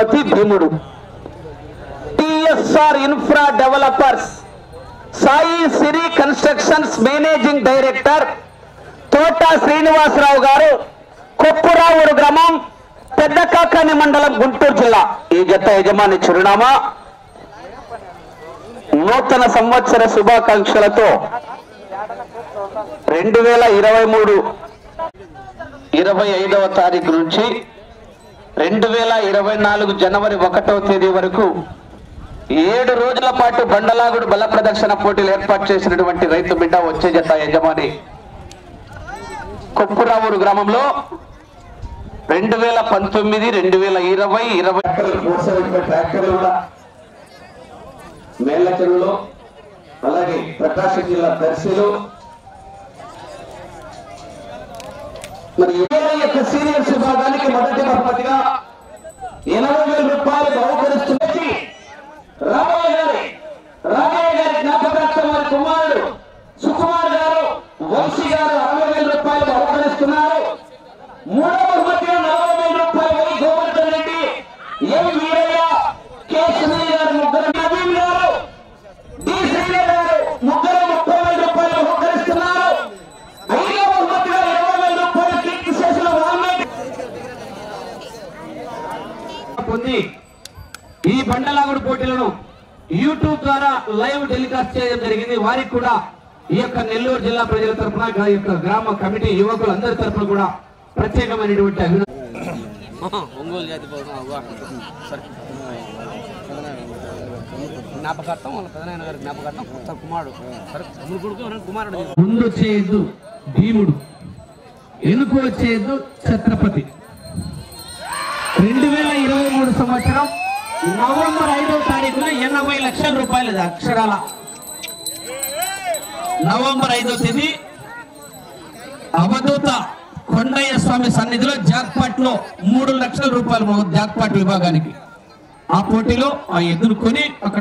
ఛత్రపతి భీముడు. TSR infra developers Sai సిరి constructions managing director తోట శ్రీనివాసరావు గారు, కొప్పురావూరు గ్రామం, పెద్దకాకాని మండలం, గుంటూరు జిల్లా. ఈ జత యజమాని చిరునామా నూతన సంవత్సర శుభాకాంక్షలతో 2023 25వ తారీఖు నుంచి 2024 జనవరి 1వ తేదీ వరకు 7 రోజుల పాటు బండలాగుడు బల ప్రదర్శన పోటీలు ఏర్పాటు చేసినటువంటి రైతు బిడ్డ వచ్చే జత యజమాని కొప్పురావూరు గ్రామంలో 2019, 2020 ట్రాక్టర్లు కూడా మేళ్ళచెరువులో, అలాగే ప్రకాశం జిల్లా దర్శిలో మరి సీనియర్స్ విభాగానికి మొదటి బహుమతిగా 80,000 రూపాయలు బహుకరిస్తున్నది రామయ్య గారి జ్ఞాపకార్థం వారి కుమారుడు సుకుమార్ గారు, వంశీ గారు 60,000 రూపాయలు బహుకరిస్తున్నారు. మూడవ బహుమతిగా 40,000 రూపాయలు Y Govardhan Reddy, M Veeraiah, K Sunil గారు ముగ్గురు, నవీన్ గారు, డి శ్రీధర్ గారు ముగ్గురు 30,000 రూపాయలు బహుకరిస్తున్నారు. ఐదవ బహుమతిగా 20,000 రూపాయలు కీర్తి చేసిన పొంది ఈ బండలాగుడు పోటీలను యూట్యూబ్ ద్వారా లైవ్ టెలికాస్ట్ చేయడం జరిగింది. వారికి కూడా ఈ యొక్క నెల్లూరు జిల్లా ప్రజల తరఫున, ఈ యొక్క గ్రామ కమిటీ యువకులందరి తరఫున కూడా ప్రత్యేకమైనటువంటి ముందు వచ్చేది భీముడు, ఎనుకు వచ్చేది ఛత్రపతి. 2023 సంవత్సరం నవంబర్ 5వ తారీఖున 80 లక్షల రూపాయలు అక్షరాల నవంబర్ 5వ తేదీ అవధూత కొండయ్య స్వామి సన్నిధిలో జాక్పాట్ లో 3 లక్షల రూపాయలు జాక్పాట్ విభాగానికి ఆ పోటీలో ఎదుర్కొని అక్కడ